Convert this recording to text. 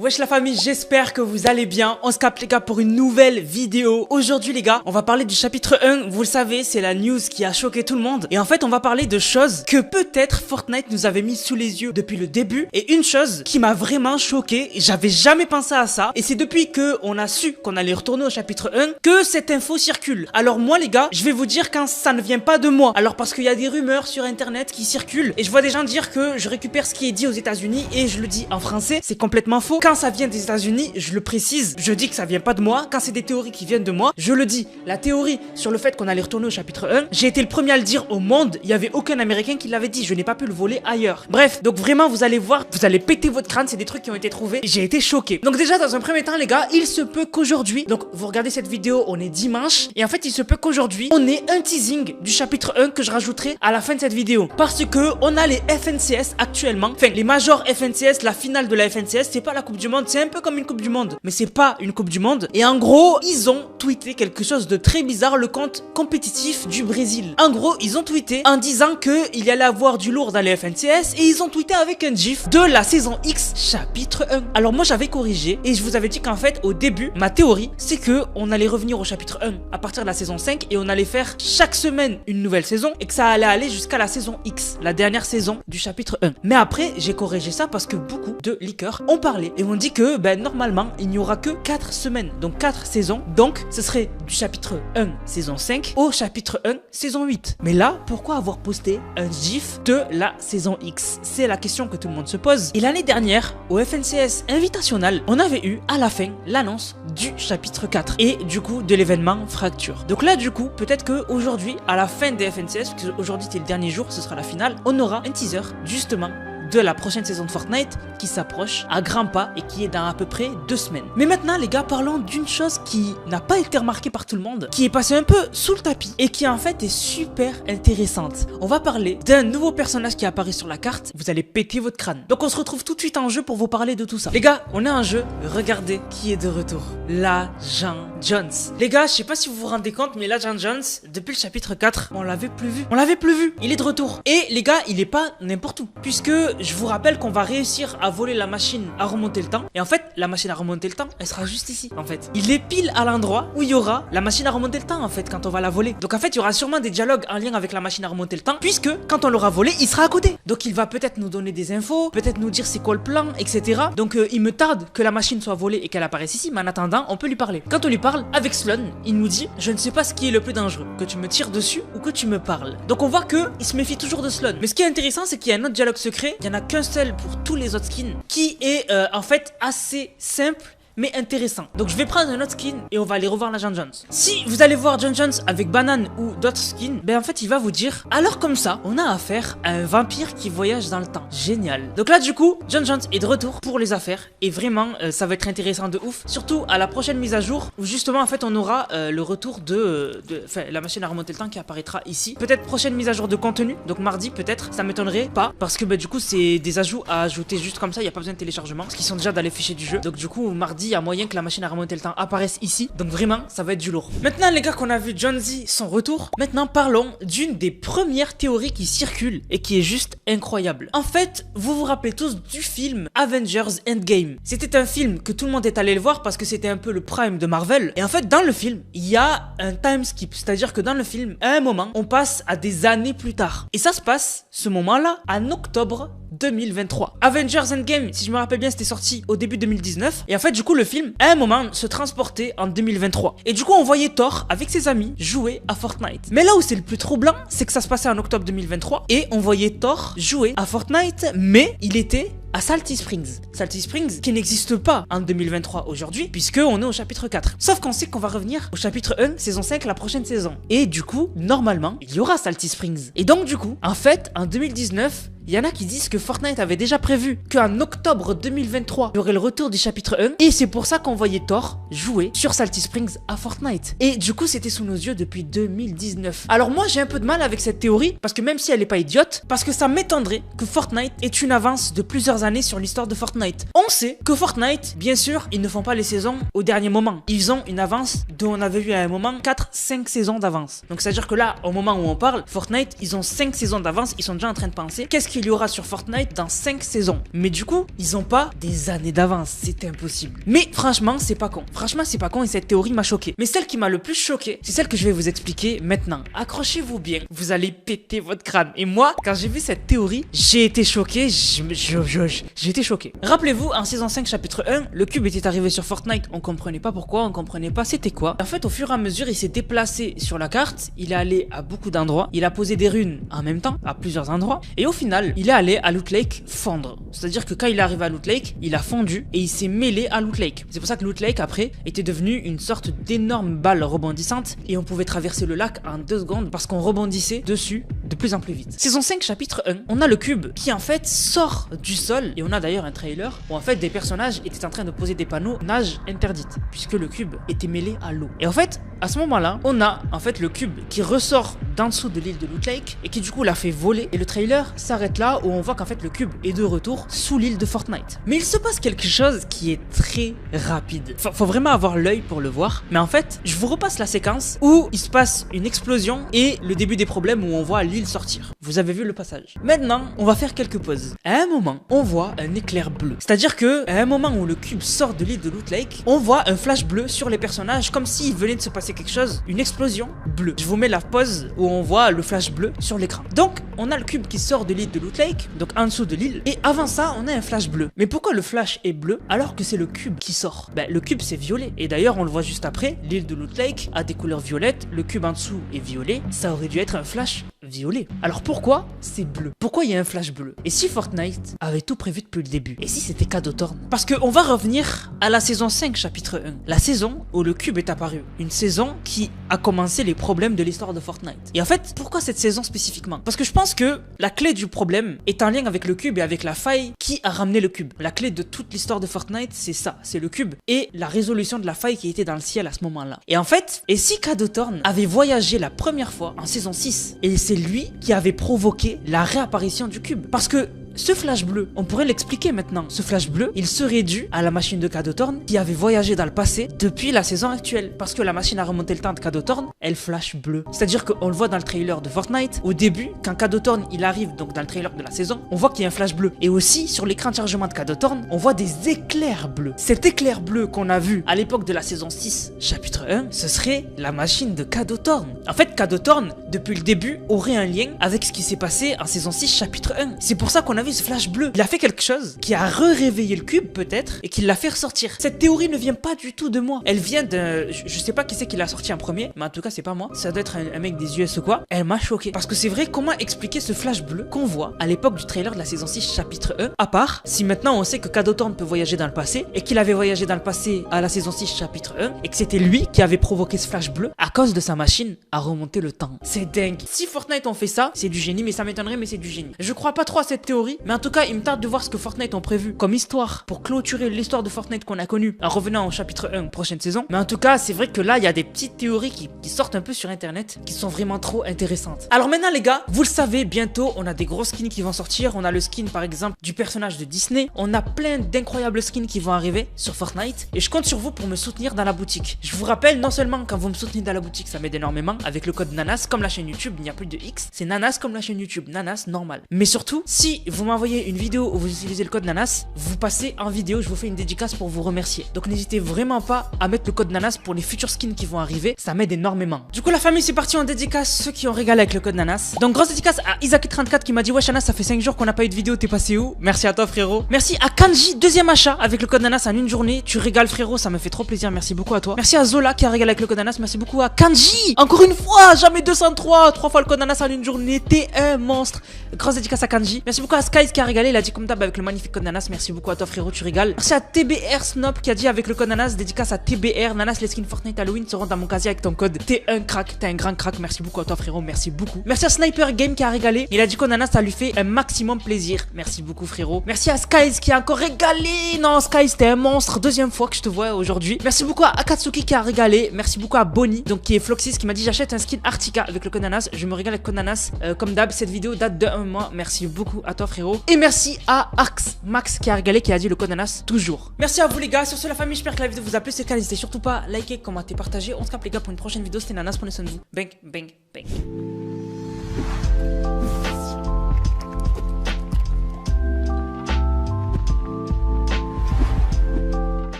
Wesh la famille, j'espère que vous allez bien. On se capte les gars pour une nouvelle vidéo. Aujourd'hui les gars, on va parler du chapitre 1. Vous le savez, c'est la news qui a choqué tout le monde. Et en fait, on va parler de choses que peut-être Fortnite nous avait mis sous les yeux depuis le début. Et une chose qui m'a vraiment choqué, j'avais jamais pensé à ça. Et c'est depuis que on a su qu'on allait retourner au chapitre 1 que cette info circule. Alors moi les gars, je vais vous dire quand ça ne vient pas de moi. Alors parce qu'il y a des rumeurs sur internet qui circulent. Et je vois des gens dire que je récupère ce qui est dit aux États-Unis et je le dis en français. C'est complètement faux. Quand ça vient des États-Unis, je le précise, je dis que ça vient pas de moi. Quand c'est des théories qui viennent de moi, je le dis. La théorie sur le fait qu'on allait retourner au chapitre 1, j'ai été le premier à le dire au monde. Il y avait aucun Américain qui l'avait dit. Je n'ai pas pu le voler ailleurs. Bref, donc vraiment, vous allez voir, vous allez péter votre crâne. C'est des trucs qui ont été trouvés. J'ai été choqué. Donc déjà, dans un premier temps, les gars, il se peut qu'aujourd'hui, donc vous regardez cette vidéo, on est dimanche, et en fait, il se peut qu'aujourd'hui, on ait un teasing du chapitre 1 que je rajouterai à la fin de cette vidéo. Parce que on a les FNCS actuellement, enfin les majors FNCS, la finale de la FNCS, c'est pas la Coupe du Monde, c'est un peu comme une Coupe du Monde, mais c'est pas une Coupe du Monde. Et en gros, ils ont tweeté quelque chose de très bizarre, le compte compétitif du Brésil. En gros, ils ont tweeté en disant que il y allait avoir du lourd dans les FNCS, et ils ont tweeté avec un gif de la saison X chapitre 1. Alors moi j'avais corrigé et je vous avais dit qu'en fait au début, ma théorie c'est que on allait revenir au chapitre 1 à partir de la saison 5 et on allait faire chaque semaine une nouvelle saison et que ça allait aller jusqu'à la saison X, la dernière saison du chapitre 1. Mais après j'ai corrigé ça parce que beaucoup de leakers ont parlé et ont dit que normalement il n'y aura que 4 semaines, donc 4 saisons, donc ce serait du chapitre 1 saison 5 au chapitre 1 saison 8. Mais là, pourquoi avoir posté un gif de la saison X? C'est la question que tout le monde se pose. Et l'année dernière, au FNCS Invitational, on avait eu à la fin l'annonce du chapitre 4 et du coup de l'événement Fracture. Donc là du coup, peut-être que aujourd'hui, à la fin des FNCS, parce qu'aujourd'hui c'est le dernier jour, ce sera la finale, on aura un teaser justement de la prochaine saison de Fortnite qui s'approche à grands pas et qui est dans à peu près 2 semaines. Mais maintenant les gars, parlons d'une chose qui n'a pas été remarquée par tout le monde, qui est passée un peu sous le tapis et qui en fait est super intéressante. On va parler d'un nouveau personnage qui apparaît sur la carte, vous allez péter votre crâne. Donc on se retrouve tout de suite en jeu pour vous parler de tout ça. Les gars, on est en jeu, regardez qui est de retour. L'agent Jones. Les gars, je sais pas si vous vous rendez compte, mais l'agent Jones, depuis le chapitre 4, on l'avait plus vu. On l'avait plus vu, il est de retour. Et les gars, il est pas n'importe où, puisque je vous rappelle qu'on va réussir à voler la machine à remonter le temps. Et en fait, la machine à remonter le temps, elle sera juste ici, en fait. Il est pile à l'endroit où il y aura la machine à remonter le temps, en fait, quand on va la voler. Donc en fait, il y aura sûrement des dialogues en lien avec la machine à remonter le temps, puisque quand on l'aura volé, il sera à côté. Donc il va peut-être nous donner des infos, peut-être nous dire c'est quoi le plan, etc. Donc il me tarde que la machine soit volée et qu'elle apparaisse ici, mais en attendant, on peut lui parler. Quand on lui parle, avec Sloan, il nous dit « Je ne sais pas ce qui est le plus dangereux, que tu me tires dessus ou que tu me parles. » Donc on voit que il se méfie toujours de Sloan. Mais ce qui est intéressant, c'est qu'il y a un autre dialogue secret, il y en a qu'un seul pour tous les autres skins, qui est en fait assez simple mais intéressant. Donc je vais prendre un autre skin et on va aller revoir l'agent Jones. Si vous allez voir John Jones avec Banane ou d'autres skins, en fait il va vous dire, alors comme ça, on a affaire à un vampire qui voyage dans le temps. Génial. Donc là du coup, John Jones est de retour pour les affaires et vraiment ça va être intéressant de ouf. Surtout à la prochaine mise à jour où justement en fait on aura le retour de la machine à remonter le temps qui apparaîtra ici. Peut-être prochaine mise à jour de contenu, donc mardi peut-être, ça m'étonnerait pas parce que du coup c'est des ajouts à ajouter juste comme ça, il n'y a pas besoin de téléchargement parce qu'ils sont déjà dans les fichiers du jeu. Donc du coup mardi il y a moyen que la machine à remonter le temps apparaisse ici. Donc vraiment, ça va être du lourd. Maintenant les gars qu'on a vu Jonesy son retour, maintenant parlons d'une des premières théories qui circulent et qui est juste incroyable. En fait, vous vous rappelez tous du film Avengers Endgame. C'était un film que tout le monde est allé le voir parce que c'était un peu le prime de Marvel. Et en fait, dans le film, il y a un time skip. C'est-à-dire que dans le film, à un moment, on passe à des années plus tard. Et ça se passe, ce moment-là, en octobre 2023. Avengers Endgame, si je me rappelle bien, c'était sorti au début 2019. Et en fait, du coup, le film, à un moment, se transportait en 2023. Et du coup, on voyait Thor avec ses amis jouer à Fortnite. Mais là où c'est le plus troublant, c'est que ça se passait en octobre 2023. Et on voyait Thor jouer à Fortnite, mais il était à Salty Springs. Salty Springs qui n'existe pas en 2023 aujourd'hui puisque on est au chapitre 4. Sauf qu'on sait qu'on va revenir au chapitre 1 saison 5 la prochaine saison. Et du coup, normalement, il y aura Salty Springs. Et donc du coup, en fait, en 2019, il y en a qui disent que Fortnite avait déjà prévu qu'en octobre 2023, il y aurait le retour du chapitre 1. Et c'est pour ça qu'on voyait Thor jouer sur Salty Springs à Fortnite. Et du coup, c'était sous nos yeux depuis 2019. Alors moi, j'ai un peu de mal avec cette théorie parce que même si elle n'est pas idiote, parce que ça m'étonnerait que Fortnite ait une avance de plusieurs années sur l'histoire de Fortnite. On sait que Fortnite, bien sûr, ils ne font pas les saisons au dernier moment. Ils ont une avance dont on avait vu à un moment 4-5 saisons d'avance. Donc c'est à dire que là, au moment où on parle, Fortnite, ils ont 5 saisons d'avance, ils sont déjà en train de penser qu'est-ce qui qu'il y aura sur Fortnite dans 5 saisons. Mais du coup, ils ont pas des années d'avance, c'est impossible. Mais franchement, c'est pas con. Franchement, c'est pas con et cette théorie m'a choqué. Mais celle qui m'a le plus choqué, c'est celle que je vais vous expliquer maintenant. Accrochez-vous bien, vous allez péter votre crâne. Et moi, quand j'ai vu cette théorie, j'ai été choqué, j'ai été choqué. Rappelez-vous, en saison 5, chapitre 1, le cube était arrivé sur Fortnite, on comprenait pas pourquoi, on comprenait pas c'était quoi. En fait, au fur et à mesure, il s'est déplacé sur la carte, il est allé à beaucoup d'endroits, il a posé des runes en même temps, à plusieurs endroits, et au final, il est allé à Loot Lake fondre. C'est-à-dire que quand il est arrivé à Loot Lake, il a fondu et il s'est mêlé à Loot Lake. C'est pour ça que Loot Lake, après, était devenu une sorte d'énorme balle rebondissante et on pouvait traverser le lac en 2 secondes parce qu'on rebondissait dessus de plus en plus vite. Saison 5, chapitre 1, on a le cube qui en fait sort du sol et on a d'ailleurs un trailer où en fait des personnages étaient en train de poser des panneaux nage interdite puisque le cube était mêlé à l'eau. Et en fait, à ce moment-là, on a en fait le cube qui ressort d'en dessous de l'île de Loot Lake et qui du coup l'a fait voler et le trailer s'arrête là où on voit qu'en fait le cube est de retour sous l'île de Fortnite. Mais il se passe quelque chose qui est très rapide. Faut vraiment avoir l'œil pour le voir. Mais en fait, je vous repasse la séquence où il se passe une explosion et le début des problèmes où on voit l'île sortir. Vous avez vu le passage. Maintenant, on va faire quelques pauses. À un moment, on voit un éclair bleu. C'est-à-dire que à un moment où le cube sort de l'île de Loot Lake, on voit un flash bleu sur les personnages comme s'il venait de se passer quelque chose, une explosion bleue. Je vous mets la pause où on voit le flash bleu sur l'écran. Donc, on a le cube qui sort de l'île de Loot Lake, donc en dessous de l'île, et avant ça, on a un flash bleu. Mais pourquoi le flash est bleu alors que c'est le cube qui sort? Ben, le cube c'est violet. Et d'ailleurs, on le voit juste après, l'île de Loot Lake a des couleurs violettes, le cube en dessous est violet, ça aurait dû être un flash violet. Alors pourquoi c'est bleu? Pourquoi il y a un flash bleu? Et si Fortnite avait tout prévu depuis le début? Et si c'était cadeau Thorn? Parce qu'on va revenir à la saison 5 chapitre 1, la saison où le cube est apparu, une saison qui a commencé les problèmes de l'histoire de Fortnite. Et en fait, pourquoi cette saison spécifiquement? Parce que je pense que la clé du problème est en lien avec le cube et avec la faille qui a ramené le cube. La clé de toute l'histoire de Fortnite, c'est ça, c'est le cube et la résolution de la faille qui était dans le ciel à ce moment-là. Et en fait, et si Cadeau Thorn avait voyagé la première fois en saison 6 et c'est lui qui avait provoqué la réapparition du cube? Parce que ce flash bleu, on pourrait l'expliquer maintenant. Ce flash bleu, il serait dû à la machine de Cadeau Thorn qui avait voyagé dans le passé depuis la saison actuelle. Parce que la machine a remonté le temps de Cadeau Thorn, elle flash bleu. C'est-à-dire qu'on le voit dans le trailer de Fortnite. Au début, quand Cadeau Thorn il arrive, donc dans le trailer de la saison, on voit qu'il y a un flash bleu. Et aussi, sur l'écran de chargement de Cadeau Thorn, on voit des éclairs bleus. Cet éclair bleu qu'on a vu à l'époque de la saison 6, chapitre 1, ce serait la machine de Cadeau Thorn. En fait, Cadeau Thorn, depuis le début, aurait un lien avec ce qui s'est passé en saison 6, chapitre 1. C'est pour ça qu'on a vu ce flash bleu. Il a fait quelque chose qui a réveillé le cube peut-être et qui l'a fait ressortir. Cette théorie ne vient pas du tout de moi. Elle vient de... Je sais pas qui c'est qui l'a sorti en premier, mais en tout cas c'est pas moi. Ça doit être un mec des US ou quoi. Elle m'a choqué. Parce que c'est vrai, comment expliquer ce flash bleu qu'on voit à l'époque du trailer de la saison 6 chapitre 1, à part si maintenant on sait que Cadeau Thorn peut voyager dans le passé et qu'il avait voyagé dans le passé à la saison 6 chapitre 1 et que c'était lui qui avait provoqué ce flash bleu à cause de sa machine à remonter le temps. C'est dingue. Si Fortnite on fait ça, c'est du génie, mais ça m'étonnerait, mais c'est du génie. Je crois pas trop à cette théorie, mais en tout cas il me tarde de voir ce que Fortnite ont prévu comme histoire pour clôturer l'histoire de Fortnite qu'on a connue en revenant au chapitre 1 prochaine saison. Mais en tout cas, c'est vrai que là, il y a des petites théories qui sortent un peu sur internet qui sont vraiment trop intéressantes. Alors maintenant les gars, vous le savez, bientôt on a des gros skins qui vont sortir. On a le skin par exemple du personnage de Disney. On a plein d'incroyables skins qui vont arriver sur Fortnite et je compte sur vous pour me soutenir dans la boutique. Je vous rappelle, non seulement quand vous me soutenez dans la boutique, ça m'aide énormément avec le code Nanas comme la chaîne YouTube, il n'y a plus de X, c'est Nanas comme la chaîne YouTube, Nanas normal. Mais surtout, si vous m'envoyez une vidéo où vous utilisez le code Nanas, vous passez en vidéo, je vous fais une dédicace pour vous remercier. Donc n'hésitez vraiment pas à mettre le code Nanas pour les futurs skins qui vont arriver, ça m'aide énormément. Du coup la famille, c'est parti en dédicace, ceux qui ont régalé avec le code Nanas. Donc grosse dédicace à Isaki34 qui m'a dit wesh Nanas, ça fait 5 jours qu'on n'a pas eu de vidéo, t'es passé où? Merci à toi frérot. Merci à Kanji, deuxième achat avec le code Nanas en une journée, tu régales frérot, ça me fait trop plaisir, merci beaucoup à toi. Merci à Zola qui a régalé avec le code Nanas, merci beaucoup à Kanji, encore une fois, jamais 203, 3 fois le code Nanas en une journée, t'es un monstre. Grosse dédicace à Kanji. Merci beaucoup à Skies qui a régalé, il a dit comme d'hab avec le magnifique code Nanas, merci beaucoup à toi frérot, tu régales. Merci à TBR Snop qui a dit avec le code Nanas, dédicace à TBR, Nanas, les skins Fortnite Halloween seront dans mon casier avec ton code. T'es un crack, t'es un grand crack, merci beaucoup à toi frérot, merci beaucoup. Merci à Sniper Game qui a régalé, il a dit que Nanas ça lui fait un maximum plaisir, merci beaucoup frérot. Merci à Skies qui a encore régalé, non Skies t'es un monstre, deuxième fois que je te vois aujourd'hui. Merci beaucoup à Akatsuki qui a régalé, merci beaucoup à Bonnie, donc qui est Floxis qui m'a dit j'achète un skin Artica avec le code Nanas, je me régale avec le code Nanas, comme d'hab cette vidéo date de 1 mois, merci beaucoup à toi frérot. Et merci à Arx Max qui a régalé, qui a dit le code Nanas toujours. Merci à vous les gars, sur ce la famille, j'espère que la vidéo vous a plu, c'est le cas, n'hésitez surtout pas à liker, commenter, partager, on se capte les gars pour une prochaine vidéo, c'était Nanas, prenez soin de vous, bang bang bang.